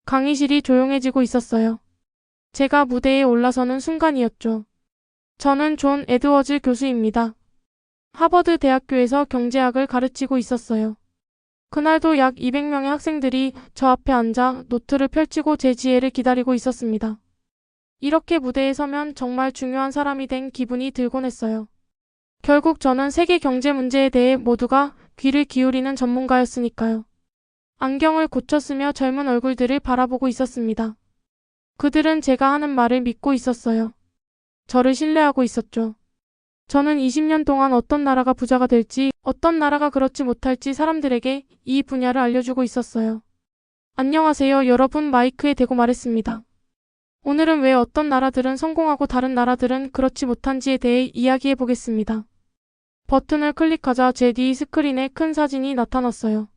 강의실이 조용해지고 있었어요. 제가 무대에 올라서는 순간이었죠. 저는 존 에드워즈 교수입니다. 하버드 대학교에서 경제학을 가르치고 있었어요. 그날도 약 200명의 학생들이 저 앞에 앉아 노트를 펼치고 제 지혜를 기다리고 있었습니다. 이렇게 무대에 서면 정말 중요한 사람이 된 기분이 들곤 했어요. 결국 저는 세계 경제 문제에 대해 모두가 귀를 기울이는 전문가였으니까요. 안경을 고쳐 쓰며 젊은 얼굴들을 바라보고 있었습니다. 그들은 제가 하는 말을 믿고 있었어요. 저를 신뢰하고 있었죠. 저는 20년 동안 어떤 나라가 부자가 될지, 어떤 나라가 그렇지 못할지 사람들에게 이 분야를 알려주고 있었어요. 안녕하세요, 여러분. 마이크에 대고 말했습니다. 오늘은 왜 어떤 나라들은 성공하고 다른 나라들은 그렇지 못한지에 대해 이야기해 보겠습니다. 버튼을 클릭하자 제 뒤 스크린에 큰 사진이 나타났어요.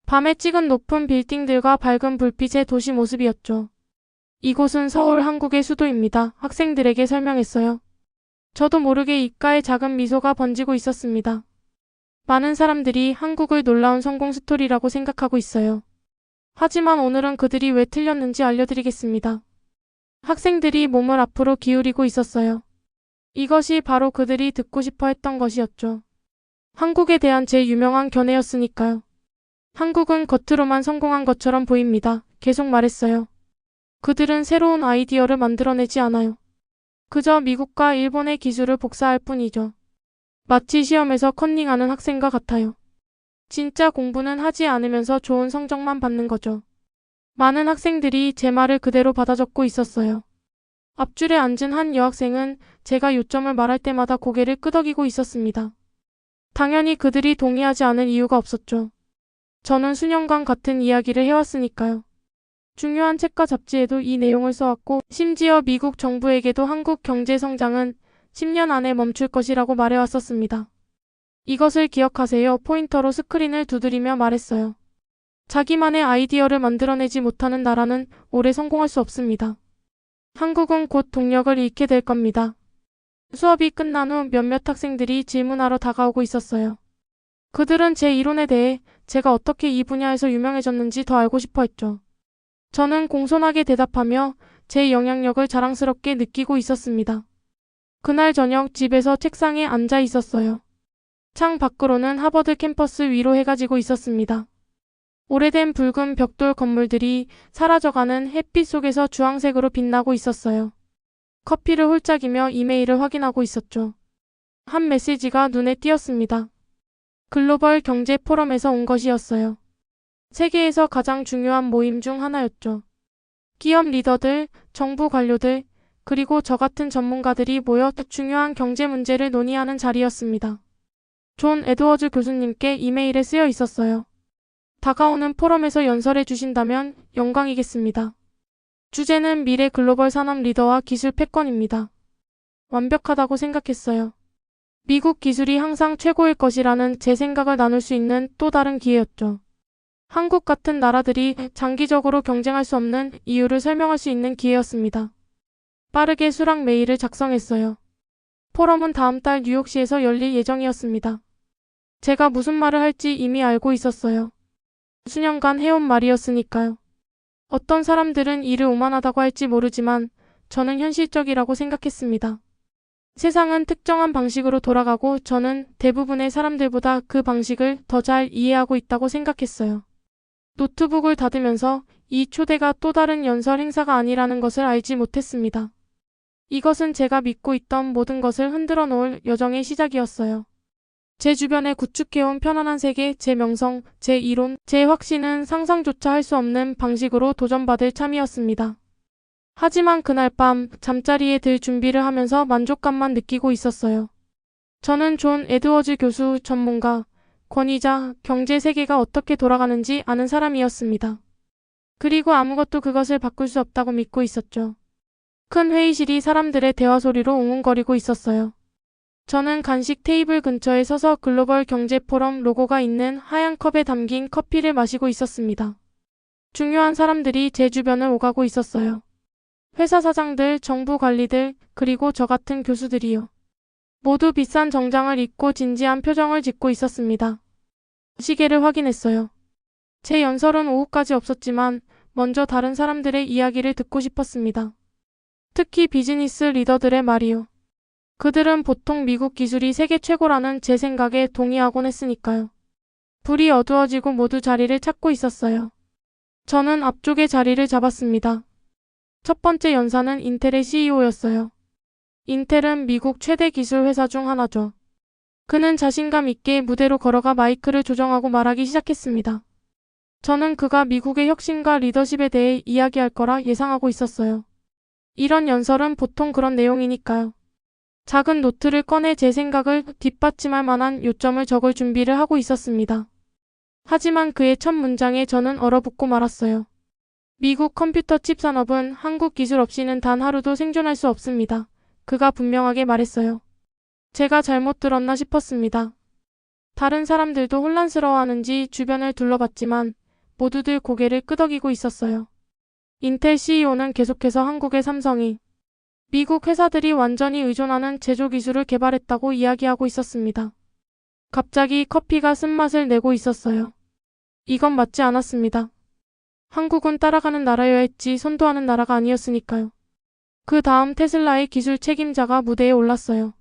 밤에 찍은 높은 빌딩들과 밝은 불빛의 도시 모습이었죠. 이곳은 서울, 한국의 수도입니다. 학생들에게 설명했어요. 저도 모르게 입가에 작은 미소가 번지고 있었습니다. 많은 사람들이 한국을 놀라운 성공 스토리라고 생각하고 있어요. 하지만 오늘은 그들이 왜 틀렸는지 알려드리겠습니다. 학생들이 몸을 앞으로 기울이고 있었어요. 이것이 바로 그들이 듣고 싶어 했던 것이었죠. 한국에 대한 제 유명한 견해였으니까요. 한국은 겉으로만 성공한 것처럼 보입니다. 계속 말했어요. 그들은 새로운 아이디어를 만들어내지 않아요. 그저 미국과 일본의 기술을 복사할 뿐이죠. 마치 시험에서 컨닝하는 학생과 같아요. 진짜 공부는 하지 않으면서 좋은 성적만 받는 거죠. 많은 학생들이 제 말을 그대로 받아 적고 있었어요. 앞줄에 앉은 한 여학생은 제가 요점을 말할 때마다 고개를 끄덕이고 있었습니다. 당연히 그들이 동의하지 않을 이유가 없었죠. 저는 수년간 같은 이야기를 해왔으니까요. 중요한 책과 잡지에도 이 내용을 써왔고, 심지어 미국 정부에게도 한국 경제 성장은 10년 안에 멈출 것이라고 말해왔었습니다. 이것을 기억하세요. 포인터로 스크린을 두드리며 말했어요. 자기만의 아이디어를 만들어내지 못하는 나라는 오래 성공할 수 없습니다. 한국은 곧 동력을 잃게 될 겁니다. 수업이 끝난 후 몇몇 학생들이 질문하러 다가오고 있었어요. 그들은 제 이론에 대해 제가 어떻게 이 분야에서 유명해졌는지 더 알고 싶어 했죠. 저는 공손하게 대답하며 제 영향력을 자랑스럽게 느끼고 있었습니다. 그날 저녁 집에서 책상에 앉아 있었어요. 창 밖으로는 하버드 캠퍼스 위로 해가 지고 있었습니다. 오래된 붉은 벽돌 건물들이 사라져가는 햇빛 속에서 주황색으로 빛나고 있었어요. 커피를 홀짝이며 이메일을 확인하고 있었죠. 한 메시지가 눈에 띄었습니다. 글로벌 경제 포럼에서 온 것이었어요. 세계에서 가장 중요한 모임 중 하나였죠. 기업 리더들, 정부 관료들, 그리고 저 같은 전문가들이 모여 중요한 경제 문제를 논의하는 자리였습니다. 존 에드워즈 교수님께 이메일에 쓰여 있었어요. 다가오는 포럼에서 연설해 주신다면 영광이겠습니다. 주제는 미래 글로벌 산업 리더와 기술 패권입니다. 완벽하다고 생각했어요. 미국 기술이 항상 최고일 것이라는 제 생각을 나눌 수 있는 또 다른 기회였죠. 한국 같은 나라들이 장기적으로 경쟁할 수 없는 이유를 설명할 수 있는 기회였습니다. 빠르게 수락 메일을 작성했어요. 포럼은 다음 달 뉴욕시에서 열릴 예정이었습니다. 제가 무슨 말을 할지 이미 알고 있었어요. 수년간 해온 말이었으니까요. 어떤 사람들은 이를 오만하다고 할지 모르지만 저는 현실적이라고 생각했습니다. 세상은 특정한 방식으로 돌아가고 저는 대부분의 사람들보다 그 방식을 더 잘 이해하고 있다고 생각했어요. 노트북을 닫으면서 이 초대가 또 다른 연설 행사가 아니라는 것을 알지 못했습니다. 이것은 제가 믿고 있던 모든 것을 흔들어 놓을 여정의 시작이었어요. 제 주변에 구축해온 편안한 세계, 제 명성, 제 이론, 제 확신은 상상조차 할 수 없는 방식으로 도전받을 참이었습니다. 하지만 그날 밤 잠자리에 들 준비를 하면서 만족감만 느끼고 있었어요. 저는 존 에드워즈 교수, 전문가, 권위자, 경제 세계가 어떻게 돌아가는지 아는 사람이었습니다. 그리고 아무것도 그것을 바꿀 수 없다고 믿고 있었죠. 큰 회의실이 사람들의 대화 소리로 웅웅거리고 있었어요. 저는 간식 테이블 근처에 서서 글로벌 경제 포럼 로고가 있는 하얀 컵에 담긴 커피를 마시고 있었습니다. 중요한 사람들이 제 주변을 오가고 있었어요. 회사 사장들, 정부 관리들, 그리고 저 같은 교수들이요. 모두 비싼 정장을 입고 진지한 표정을 짓고 있었습니다. 시계를 확인했어요. 제 연설은 오후까지 없었지만 먼저 다른 사람들의 이야기를 듣고 싶었습니다. 특히 비즈니스 리더들의 말이요. 그들은 보통 미국 기술이 세계 최고라는 제 생각에 동의하곤 했으니까요. 불이 어두워지고 모두 자리를 찾고 있었어요. 저는 앞쪽에 자리를 잡았습니다. 첫 번째 연사는 인텔의 CEO였어요. 인텔은 미국 최대 기술 회사 중 하나죠. 그는 자신감 있게 무대로 걸어가 마이크를 조정하고 말하기 시작했습니다. 저는 그가 미국의 혁신과 리더십에 대해 이야기할 거라 예상하고 있었어요. 이런 연설은 보통 그런 내용이니까요. 작은 노트를 꺼내 제 생각을 뒷받침할 만한 요점을 적을 준비를 하고 있었습니다. 하지만 그의 첫 문장에 저는 얼어붙고 말았어요. 미국 컴퓨터 칩 산업은 한국 기술 없이는 단 하루도 생존할 수 없습니다. 그가 분명하게 말했어요. 제가 잘못 들었나 싶었습니다. 다른 사람들도 혼란스러워하는지 주변을 둘러봤지만 모두들 고개를 끄덕이고 있었어요. 인텔 CEO는 계속해서 한국의 삼성이 미국 회사들이 완전히 의존하는 제조 기술을 개발했다고 이야기하고 있었습니다. 갑자기 커피가 쓴맛을 내고 있었어요. 이건 맞지 않았습니다. 한국은 따라가는 나라여야 했지 선도하는 나라가 아니었으니까요. 그 다음 테슬라의 기술 책임자가 무대에 올랐어요.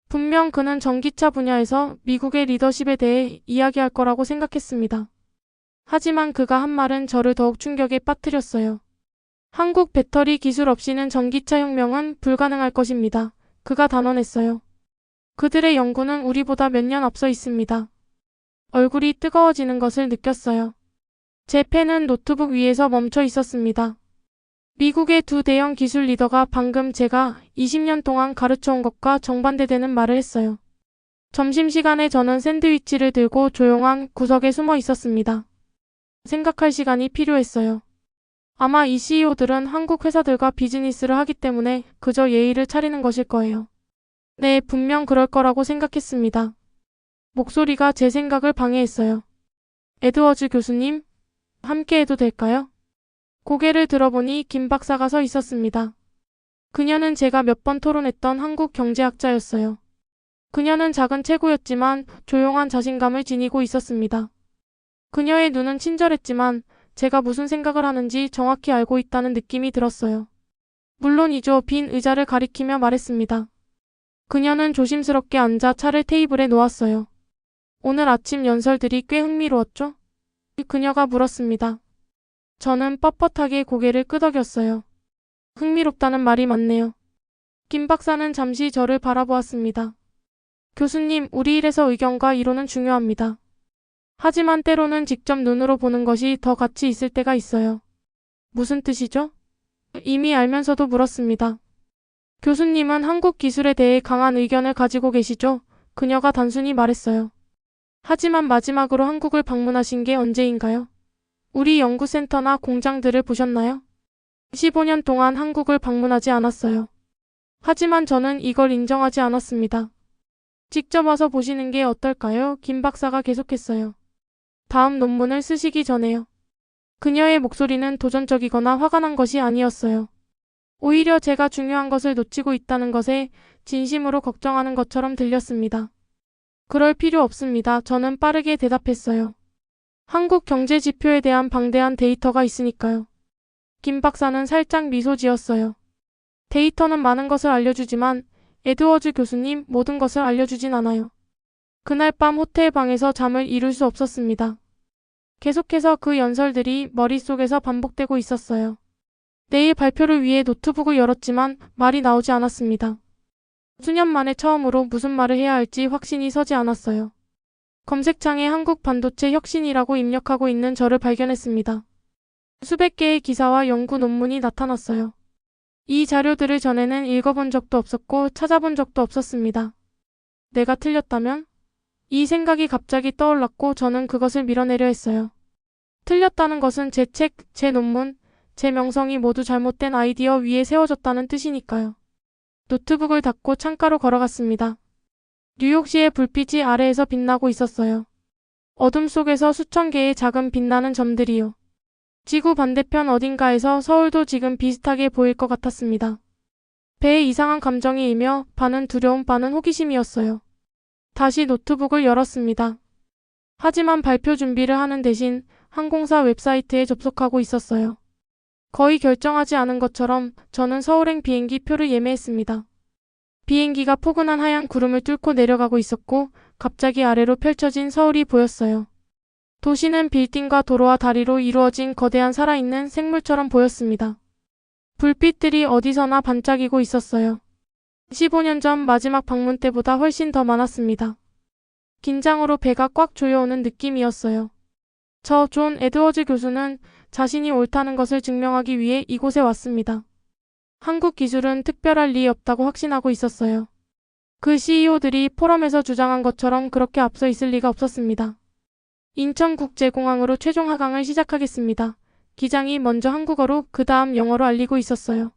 분명 그는 전기차 분야에서 미국의 리더십에 대해 이야기할 거라고 생각했습니다. 하지만 그가 한 말은 저를 더욱 충격에 빠뜨렸어요. 한국 배터리 기술 없이는 전기차 혁명은 불가능할 것입니다. 그가 단언했어요. 그들의 연구는 우리보다 몇 년 앞서 있습니다. 얼굴이 뜨거워지는 것을 느꼈어요. 제 펜은 노트북 위에서 멈춰 있었습니다. 미국의 두 대형 기술 리더가 방금 제가 20년 동안 가르쳐온 것과 정반대되는 말을 했어요. 점심시간에 저는 샌드위치를 들고 조용한 구석에 숨어 있었습니다. 생각할 시간이 필요했어요. 아마 이 CEO들은 한국 회사들과 비즈니스를 하기 때문에 그저 예의를 차리는 것일 거예요. 네, 분명 그럴 거라고 생각했습니다. 목소리가 제 생각을 방해했어요. 에드워즈 교수님, 함께 해도 될까요? 고개를 들어보니 김 박사가 서 있었습니다. 그녀는 제가 몇 번 토론했던 한국 경제학자였어요. 그녀는 작은 체구였지만 조용한 자신감을 지니고 있었습니다. 그녀의 눈은 친절했지만 제가 무슨 생각을 하는지 정확히 알고 있다는 느낌이 들었어요. 물론이죠. 빈 의자를 가리키며 말했습니다. 그녀는 조심스럽게 앉아 차를 테이블에 놓았어요. 오늘 아침 연설들이 꽤 흥미로웠죠? 그녀가 물었습니다. 저는 뻣뻣하게 고개를 끄덕였어요. 흥미롭다는 말이 맞네요. 김 박사는 잠시 저를 바라보았습니다. 교수님, 우리 일에서 의견과 이론은 중요합니다. 하지만 때로는 직접 눈으로 보는 것이 더 가치 있을 때가 있어요. 무슨 뜻이죠? 이미 알면서도 물었습니다. 교수님은 한국 기술에 대해 강한 의견을 가지고 계시죠? 그녀가 단순히 말했어요. 하지만 마지막으로 한국을 방문하신 게 언제인가요? 우리 연구센터나 공장들을 보셨나요? 15년 동안 한국을 방문하지 않았어요. 하지만 저는 이걸 인정하지 않았습니다. 직접 와서 보시는 게 어떨까요? 김 박사가 계속했어요. 다음 논문을 쓰시기 전에요. 그녀의 목소리는 도전적이거나 화가 난 것이 아니었어요. 오히려 제가 중요한 것을 놓치고 있다는 것에 진심으로 걱정하는 것처럼 들렸습니다. 그럴 필요 없습니다. 저는 빠르게 대답했어요. 한국 경제 지표에 대한 방대한 데이터가 있으니까요. 김 박사는 살짝 미소 지었어요. 데이터는 많은 것을 알려주지만 에드워즈 교수님, 모든 것을 알려주진 않아요. 그날 밤 호텔 방에서 잠을 이룰 수 없었습니다. 계속해서 그 연설들이 머릿속에서 반복되고 있었어요. 내일 발표를 위해 노트북을 열었지만 말이 나오지 않았습니다. 수년 만에 처음으로 무슨 말을 해야 할지 확신이 서지 않았어요. 검색창에 한국 반도체 혁신이라고 입력하고 있는 저를 발견했습니다. 수백 개의 기사와 연구 논문이 나타났어요. 이 자료들을 전에는 읽어본 적도 없었고 찾아본 적도 없었습니다. 내가 틀렸다면? 이 생각이 갑자기 떠올랐고 저는 그것을 밀어내려 했어요. 틀렸다는 것은 제 책, 제 논문, 제 명성이 모두 잘못된 아이디어 위에 세워졌다는 뜻이니까요. 노트북을 닫고 창가로 걸어갔습니다. 뉴욕시의 불빛이 아래에서 빛나고 있었어요. 어둠 속에서 수천 개의 작은 빛나는 점들이요. 지구 반대편 어딘가에서 서울도 지금 비슷하게 보일 것 같았습니다. 배에 이상한 감정이 일며 반은 두려움 반은 호기심이었어요. 다시 노트북을 열었습니다. 하지만 발표 준비를 하는 대신 항공사 웹사이트에 접속하고 있었어요. 거의 결정하지 않은 것처럼 저는 서울행 비행기 표를 예매했습니다. 비행기가 포근한 하얀 구름을 뚫고 내려가고 있었고 갑자기 아래로 펼쳐진 서울이 보였어요. 도시는 빌딩과 도로와 다리로 이루어진 거대한 살아있는 생물처럼 보였습니다. 불빛들이 어디서나 반짝이고 있었어요. 15년 전 마지막 방문 때보다 훨씬 더 많았습니다. 긴장으로 배가 꽉 조여오는 느낌이었어요. 저 존 에드워즈 교수는 자신이 옳다는 것을 증명하기 위해 이곳에 왔습니다. 한국 기술은 특별할 리 없다고 확신하고 있었어요. 그 CEO들이 포럼에서 주장한 것처럼 그렇게 앞서 있을 리가 없었습니다. 인천국제공항으로 최종 하강을 시작하겠습니다. 기장이 먼저 한국어로 그 다음 영어로 알리고 있었어요.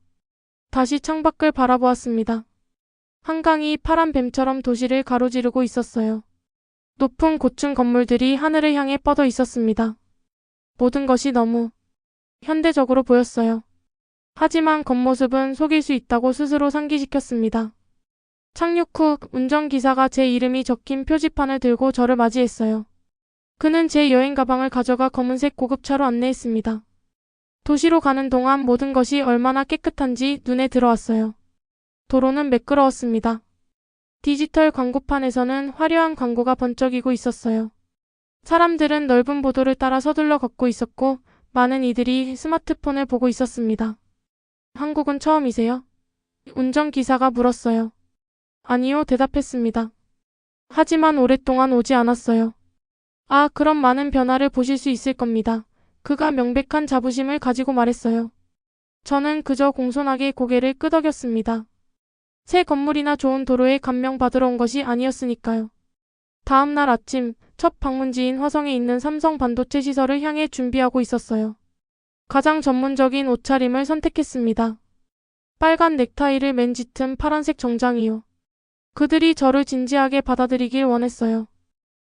다시 창밖을 바라보았습니다. 한강이 파란 뱀처럼 도시를 가로지르고 있었어요. 높은 고층 건물들이 하늘을 향해 뻗어 있었습니다. 모든 것이 너무 현대적으로 보였어요. 하지만 겉모습은 속일 수 있다고 스스로 상기시켰습니다. 착륙 후 운전기사가 제 이름이 적힌 표지판을 들고 저를 맞이했어요. 그는 제 여행 가방을 가져가 검은색 고급차로 안내했습니다. 도시로 가는 동안 모든 것이 얼마나 깨끗한지 눈에 들어왔어요. 도로는 매끄러웠습니다. 디지털 광고판에서는 화려한 광고가 번쩍이고 있었어요. 사람들은 넓은 보도를 따라 서둘러 걷고 있었고 많은 이들이 스마트폰을 보고 있었습니다. 한국은 처음이세요? 운전기사가 물었어요. 아니요, 대답했습니다. 하지만 오랫동안 오지 않았어요. 아, 그럼 많은 변화를 보실 수 있을 겁니다. 그가 명백한 자부심을 가지고 말했어요. 저는 그저 공손하게 고개를 끄덕였습니다. 새 건물이나 좋은 도로에 감명받으러 온 것이 아니었으니까요. 다음 날 아침, 첫 방문지인 화성에 있는 삼성 반도체 시설을 향해 준비하고 있었어요. 가장 전문적인 옷차림을 선택했습니다. 빨간 넥타이를 맨 짙은 파란색 정장이요. 그들이 저를 진지하게 받아들이길 원했어요.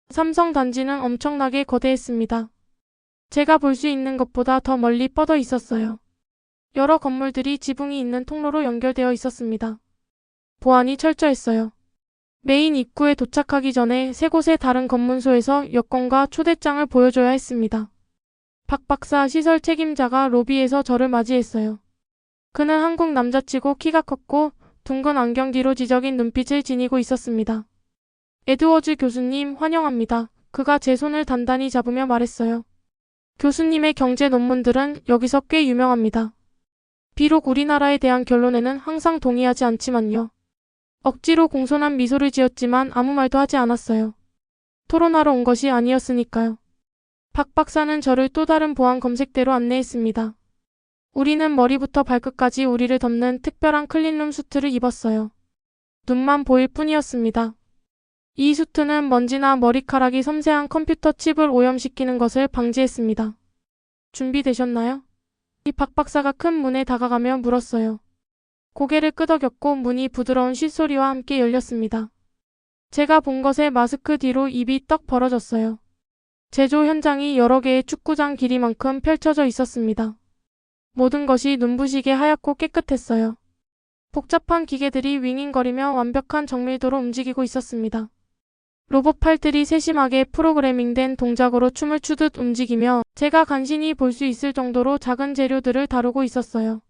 삼성 단지는 엄청나게 거대했습니다. 제가 볼 수 있는 것보다 더 멀리 뻗어 있었어요. 여러 건물들이 지붕이 있는 통로로 연결되어 있었습니다. 보안이 철저했어요. 메인 입구에 도착하기 전에 세 곳의 다른 검문소에서 여권과 초대장을 보여줘야 했습니다. 박 박사 시설 책임자가 로비에서 저를 맞이했어요. 그는 한국 남자치고 키가 컸고 둥근 안경 뒤로 지적인 눈빛을 지니고 있었습니다. 에드워즈 교수님 환영합니다. 그가 제 손을 단단히 잡으며 말했어요. 교수님의 경제 논문들은 여기서 꽤 유명합니다. 비록 우리나라에 대한 결론에는 항상 동의하지 않지만요. 억지로 공손한 미소를 지었지만 아무 말도 하지 않았어요. 토론하러 온 것이 아니었으니까요. 박 박사는 저를 또 다른 보안 검색대로 안내했습니다. 우리는 머리부터 발끝까지 우리를 덮는 특별한 클린룸 수트를 입었어요. 눈만 보일 뿐이었습니다. 이 수트는 먼지나 머리카락이 섬세한 컴퓨터 칩을 오염시키는 것을 방지했습니다. 준비되셨나요? 이 박 박사가 큰 문에 다가가며 물었어요. 고개를 끄덕였고 문이 부드러운 쉿소리와 함께 열렸습니다. 제가 본 것에 마스크 뒤로 입이 떡 벌어졌어요. 제조 현장이 여러 개의 축구장 길이만큼 펼쳐져 있었습니다. 모든 것이 눈부시게 하얗고 깨끗했어요. 복잡한 기계들이 윙윙거리며 완벽한 정밀도로 움직이고 있었습니다. 로봇 팔들이 세심하게 프로그래밍된 동작으로 춤을 추듯 움직이며 제가 간신히 볼 수 있을 정도로 작은 재료들을 다루고 있었어요.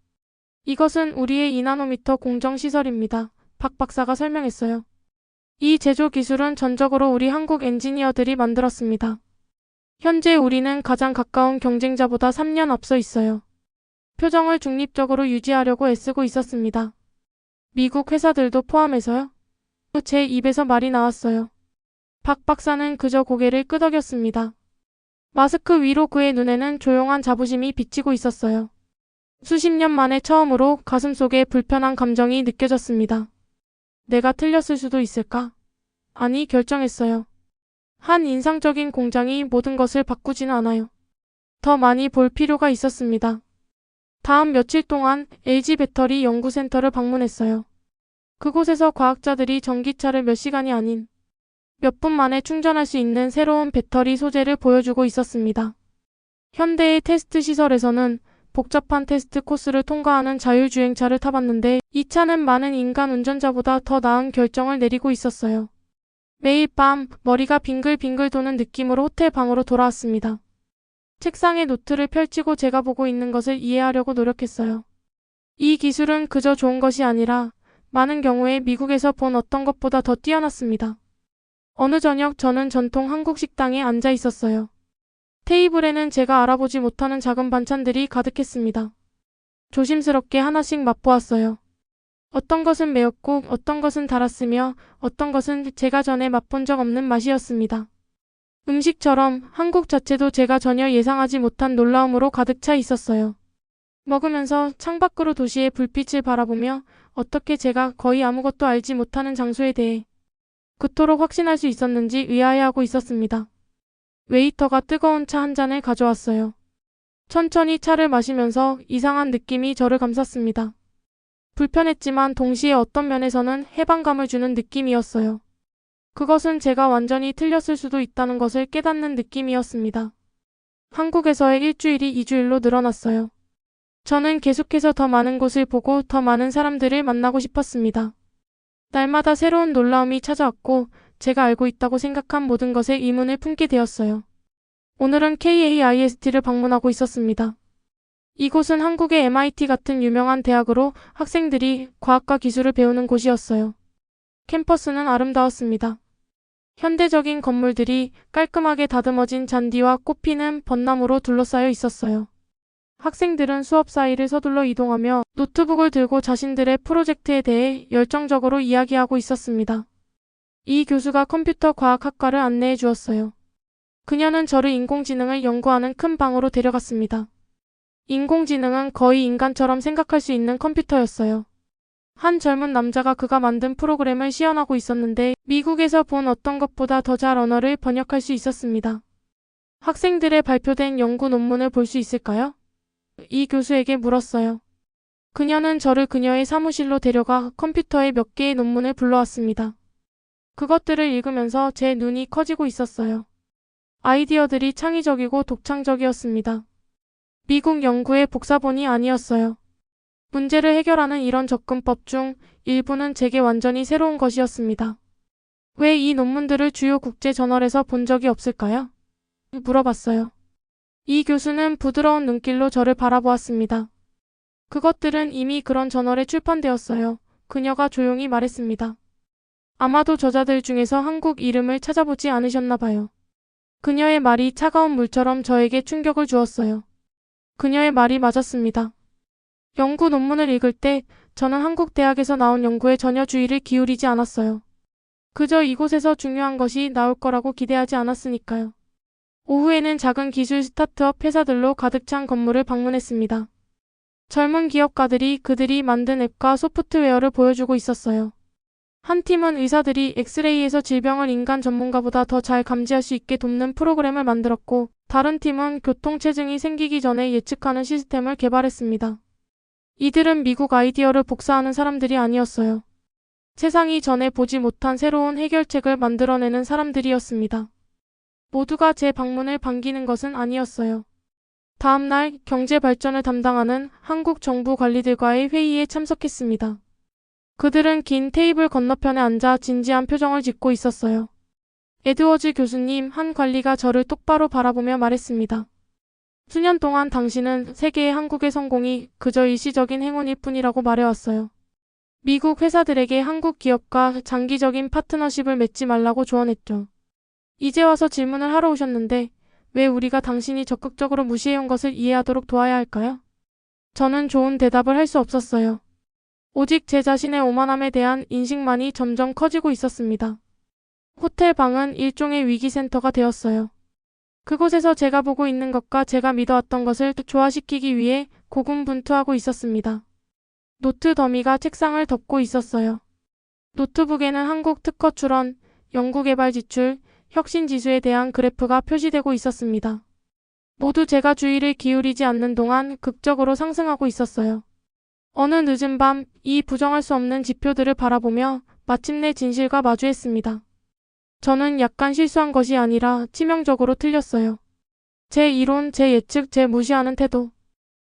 이것은 우리의 2나노미터 공정시설입니다. 박 박사가 설명했어요. 이 제조 기술은 전적으로 우리 한국 엔지니어들이 만들었습니다. 현재 우리는 가장 가까운 경쟁자보다 3년 앞서 있어요. 표정을 중립적으로 유지하려고 애쓰고 있었습니다. 미국 회사들도 포함해서요? 제 입에서 말이 나왔어요. 박 박사는 그저 고개를 끄덕였습니다. 마스크 위로 그의 눈에는 조용한 자부심이 비치고 있었어요. 수십 년 만에 처음으로 가슴속에 불편한 감정이 느껴졌습니다. 내가 틀렸을 수도 있을까? 아니, 결정했어요. 한 인상적인 공장이 모든 것을 바꾸지는 않아요. 더 많이 볼 필요가 있었습니다. 다음 며칠 동안 LG 배터리 연구센터를 방문했어요. 그곳에서 과학자들이 전기차를 몇 시간이 아닌 몇 분 만에 충전할 수 있는 새로운 배터리 소재를 보여주고 있었습니다. 현대의 테스트 시설에서는 복잡한 테스트 코스를 통과하는 자율주행차를 타봤는데 이 차는 많은 인간 운전자보다 더 나은 결정을 내리고 있었어요. 매일 밤 머리가 빙글빙글 도는 느낌으로 호텔 방으로 돌아왔습니다. 책상에 노트를 펼치고 제가 보고 있는 것을 이해하려고 노력했어요. 이 기술은 그저 좋은 것이 아니라 많은 경우에 미국에서 본 어떤 것보다 더 뛰어났습니다. 어느 저녁 저는 전통 한국 식당에 앉아 있었어요. 테이블에는 제가 알아보지 못하는 작은 반찬들이 가득했습니다. 조심스럽게 하나씩 맛보았어요. 어떤 것은 매웠고 어떤 것은 달았으며 어떤 것은 제가 전에 맛본 적 없는 맛이었습니다. 음식처럼 한국 자체도 제가 전혀 예상하지 못한 놀라움으로 가득 차 있었어요. 먹으면서 창밖으로 도시의 불빛을 바라보며 어떻게 제가 거의 아무것도 알지 못하는 장소에 대해 그토록 확신할 수 있었는지 의아해하고 있었습니다. 웨이터가 뜨거운 차 한 잔을 가져왔어요. 천천히 차를 마시면서 이상한 느낌이 저를 감쌌습니다. 불편했지만 동시에 어떤 면에서는 해방감을 주는 느낌이었어요. 그것은 제가 완전히 틀렸을 수도 있다는 것을 깨닫는 느낌이었습니다. 한국에서의 일주일이 2주일로 늘어났어요. 저는 계속해서 더 많은 곳을 보고 더 많은 사람들을 만나고 싶었습니다. 날마다 새로운 놀라움이 찾아왔고 제가 알고 있다고 생각한 모든 것에 의문을 품게 되었어요. 오늘은 KAIST를 방문하고 있었습니다. 이곳은 한국의 MIT 같은 유명한 대학으로 학생들이 과학과 기술을 배우는 곳이었어요. 캠퍼스는 아름다웠습니다. 현대적인 건물들이 깔끔하게 다듬어진 잔디와 꽃피는 벚나무로 둘러싸여 있었어요. 학생들은 수업 사이를 서둘러 이동하며 노트북을 들고 자신들의 프로젝트에 대해 열정적으로 이야기하고 있었습니다. 이 교수가 컴퓨터 과학학과를 안내해 주었어요. 그녀는 저를 인공지능을 연구하는 큰 방으로 데려갔습니다. 인공지능은 거의 인간처럼 생각할 수 있는 컴퓨터였어요. 한 젊은 남자가 그가 만든 프로그램을 시연하고 있었는데 미국에서 본 어떤 것보다 더 잘 언어를 번역할 수 있었습니다. 학생들의 발표된 연구 논문을 볼 수 있을까요? 이 교수에게 물었어요. 그녀는 저를 그녀의 사무실로 데려가 컴퓨터에 몇 개의 논문을 불러왔습니다. 그것들을 읽으면서 제 눈이 커지고 있었어요. 아이디어들이 창의적이고 독창적이었습니다. 미국 연구의 복사본이 아니었어요. 문제를 해결하는 이런 접근법 중 일부는 제게 완전히 새로운 것이었습니다. 왜 이 논문들을 주요 국제 저널에서 본 적이 없을까요? 물어봤어요. 이 교수는 부드러운 눈길로 저를 바라보았습니다. 그것들은 이미 그런 저널에 출판되었어요. 그녀가 조용히 말했습니다. 아마도 저자들 중에서 한국 이름을 찾아보지 않으셨나 봐요. 그녀의 말이 차가운 물처럼 저에게 충격을 주었어요. 그녀의 말이 맞았습니다. 연구 논문을 읽을 때 저는 한국 대학에서 나온 연구에 전혀 주의를 기울이지 않았어요. 그저 이곳에서 중요한 것이 나올 거라고 기대하지 않았으니까요. 오후에는 작은 기술 스타트업 회사들로 가득 찬 건물을 방문했습니다. 젊은 기업가들이 그들이 만든 앱과 소프트웨어를 보여주고 있었어요. 한 팀은 의사들이 엑스레이에서 질병을 인간 전문가보다 더 잘 감지할 수 있게 돕는 프로그램을 만들었고, 다른 팀은 교통체증이 생기기 전에 예측하는 시스템을 개발했습니다. 이들은 미국 아이디어를 복사하는 사람들이 아니었어요. 세상이 전에 보지 못한 새로운 해결책을 만들어내는 사람들이었습니다. 모두가 제 방문을 반기는 것은 아니었어요. 다음 날 경제 발전을 담당하는 한국 정부 관리들과의 회의에 참석했습니다. 그들은 긴 테이블 건너편에 앉아 진지한 표정을 짓고 있었어요. 에드워즈 교수님, 한 관리가 저를 똑바로 바라보며 말했습니다. 수년 동안 당신은 세계의 한국의 성공이 그저 일시적인 행운일 뿐이라고 말해왔어요. 미국 회사들에게 한국 기업과 장기적인 파트너십을 맺지 말라고 조언했죠. 이제 와서 질문을 하러 오셨는데 왜 우리가 당신이 적극적으로 무시해온 것을 이해하도록 도와야 할까요? 저는 좋은 대답을 할 수 없었어요. 오직 제 자신의 오만함에 대한 인식만이 점점 커지고 있었습니다. 호텔 방은 일종의 위기센터가 되었어요. 그곳에서 제가 보고 있는 것과 제가 믿어왔던 것을 조화시키기 위해 고군분투하고 있었습니다. 노트 더미가 책상을 덮고 있었어요. 노트북에는 한국 특허 출원, 연구개발 지출, 혁신 지수에 대한 그래프가 표시되고 있었습니다. 모두 제가 주의를 기울이지 않는 동안 극적으로 상승하고 있었어요. 어느 늦은 밤, 이 부정할 수 없는 지표들을 바라보며 마침내 진실과 마주했습니다. 저는 약간 실수한 것이 아니라 치명적으로 틀렸어요. 제 이론, 제 예측, 제 무시하는 태도.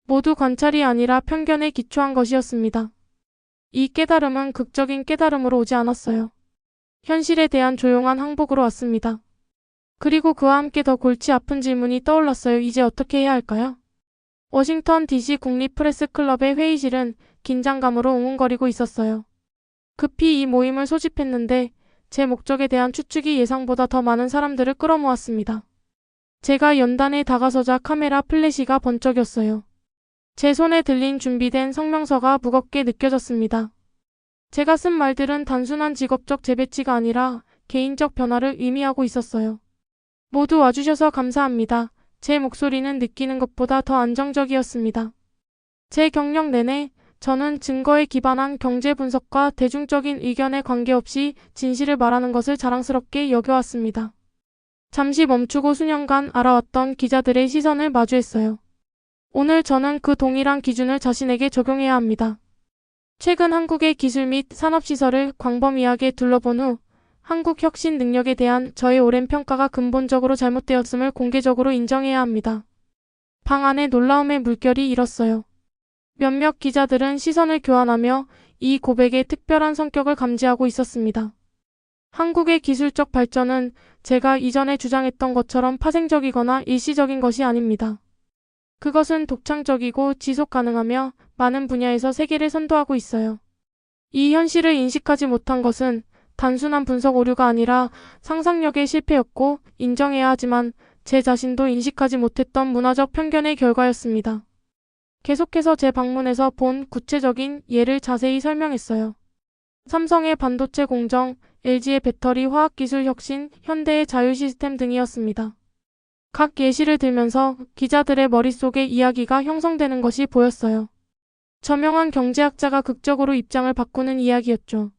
모두 관찰이 아니라 편견에 기초한 것이었습니다. 이 깨달음은 극적인 깨달음으로 오지 않았어요. 현실에 대한 조용한 항복으로 왔습니다. 그리고 그와 함께 더 골치 아픈 질문이 떠올랐어요. 이제 어떻게 해야 할까요? 워싱턴 DC 국립 프레스클럽의 회의실은 긴장감으로 웅웅거리고 있었어요. 급히 이 모임을 소집했는데 제 목적에 대한 추측이 예상보다 더 많은 사람들을 끌어모았습니다. 제가 연단에 다가서자 카메라 플래시가 번쩍였어요. 제 손에 들린 준비된 성명서가 무겁게 느껴졌습니다. 제가 쓴 말들은 단순한 직업적 재배치가 아니라 개인적 변화를 의미하고 있었어요. 모두 와주셔서 감사합니다. 제 목소리는 느끼는 것보다 더 안정적이었습니다. 제 경력 내내 저는 증거에 기반한 경제 분석과 대중적인 의견에 관계없이 진실을 말하는 것을 자랑스럽게 여겨왔습니다. 잠시 멈추고 수년간 알아왔던 기자들의 시선을 마주했어요. 오늘 저는 그 동일한 기준을 자신에게 적용해야 합니다. 최근 한국의 기술 및 산업시설을 광범위하게 둘러본 후 한국 혁신 능력에 대한 저의 오랜 평가가 근본적으로 잘못되었음을 공개적으로 인정해야 합니다. 방 안에 놀라움의 물결이 일었어요. 몇몇 기자들은 시선을 교환하며 이 고백의 특별한 성격을 감지하고 있었습니다. 한국의 기술적 발전은 제가 이전에 주장했던 것처럼 파생적이거나 일시적인 것이 아닙니다. 그것은 독창적이고 지속 가능하며 많은 분야에서 세계를 선도하고 있어요. 이 현실을 인식하지 못한 것은 단순한 분석 오류가 아니라 상상력의 실패였고 인정해야 하지만 제 자신도 인식하지 못했던 문화적 편견의 결과였습니다. 계속해서 제 방문에서 본 구체적인 예를 자세히 설명했어요. 삼성의 반도체 공정, LG의 배터리 화학기술 혁신, 현대의 자율 시스템 등이었습니다. 각 예시를 들면서 기자들의 머릿속에 이야기가 형성되는 것이 보였어요. 저명한 경제학자가 극적으로 입장을 바꾸는 이야기였죠.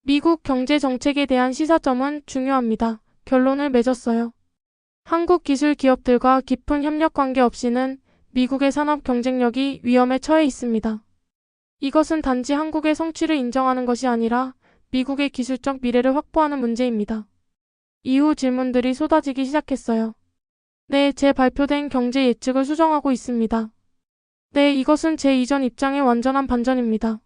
미국 경제 정책에 대한 시사점은 중요합니다. 결론을 맺었어요. 한국 기술 기업들과 깊은 협력 관계 없이는 미국의 산업 경쟁력이 위험에 처해 있습니다. 이것은 단지 한국의 성취를 인정하는 것이 아니라 미국의 기술적 미래를 확보하는 문제입니다. 이후 질문들이 쏟아지기 시작했어요. 네, 제 발표된 경제 예측을 수정하고 있습니다. 네, 이것은 제 이전 입장의 완전한 반전입니다.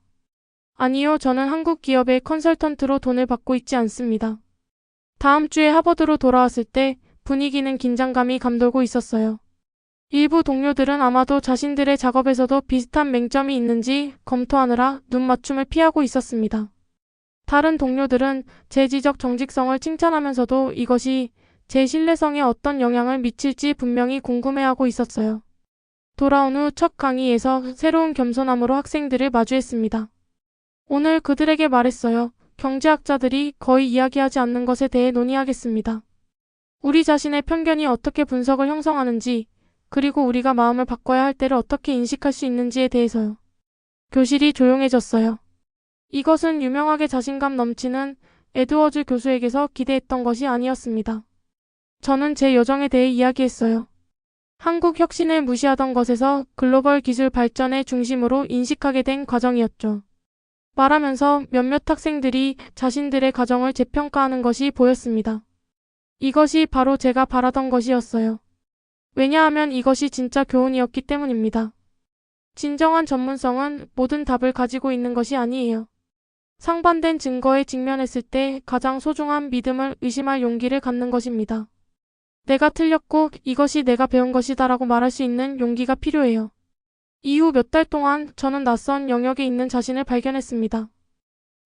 아니요, 저는 한국 기업의 컨설턴트로 돈을 받고 있지 않습니다. 다음 주에 하버드로 돌아왔을 때 분위기는 긴장감이 감돌고 있었어요. 일부 동료들은 아마도 자신들의 작업에서도 비슷한 맹점이 있는지 검토하느라 눈 맞춤을 피하고 있었습니다. 다른 동료들은 제 지적 정직성을 칭찬하면서도 이것이 제 신뢰성에 어떤 영향을 미칠지 분명히 궁금해하고 있었어요. 돌아온 후 첫 강의에서 새로운 겸손함으로 학생들을 마주했습니다. 오늘 그들에게 말했어요. 경제학자들이 거의 이야기하지 않는 것에 대해 논의하겠습니다. 우리 자신의 편견이 어떻게 분석을 형성하는지, 그리고 우리가 마음을 바꿔야 할 때를 어떻게 인식할 수 있는지에 대해서요. 교실이 조용해졌어요. 이것은 유명하게 자신감 넘치는 에드워즈 교수에게서 기대했던 것이 아니었습니다. 저는 제 여정에 대해 이야기했어요. 한국 혁신을 무시하던 것에서 글로벌 기술 발전의 중심으로 인식하게 된 과정이었죠. 말하면서 몇몇 학생들이 자신들의 가정을 재평가하는 것이 보였습니다. 이것이 바로 제가 바라던 것이었어요. 왜냐하면 이것이 진짜 교훈이었기 때문입니다. 진정한 전문성은 모든 답을 가지고 있는 것이 아니에요. 상반된 증거에 직면했을 때 가장 소중한 믿음을 의심할 용기를 갖는 것입니다. 내가 틀렸고 이것이 내가 배운 것이다라고 말할 수 있는 용기가 필요해요. 이후 몇 달 동안 저는 낯선 영역에 있는 자신을 발견했습니다.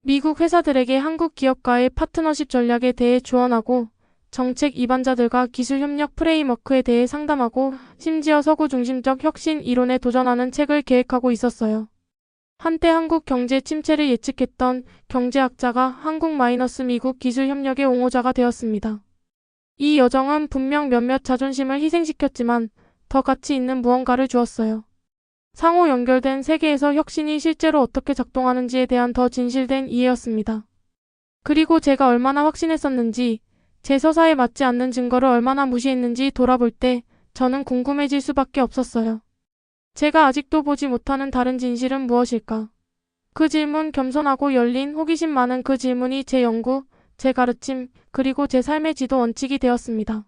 미국 회사들에게 한국 기업과의 파트너십 전략에 대해 조언하고 정책 입안자들과 기술 협력 프레임워크에 대해 상담하고 심지어 서구 중심적 혁신 이론에 도전하는 책을 계획하고 있었어요. 한때 한국 경제 침체를 예측했던 경제학자가 한국-미국 기술 협력의 옹호자가 되었습니다. 이 여정은 분명 몇몇 자존심을 희생시켰지만 더 가치 있는 무언가를 주었어요. 상호 연결된 세계에서 혁신이 실제로 어떻게 작동하는지에 대한 더 진실된 이해였습니다. 그리고 제가 얼마나 확신했었는지, 제 서사에 맞지 않는 증거를 얼마나 무시했는지 돌아볼 때 저는 궁금해질 수밖에 없었어요. 제가 아직도 보지 못하는 다른 진실은 무엇일까? 그 질문, 겸손하고 열린 호기심 많은 그 질문이 제 연구, 제 가르침, 그리고 제 삶의 지도 원칙이 되었습니다.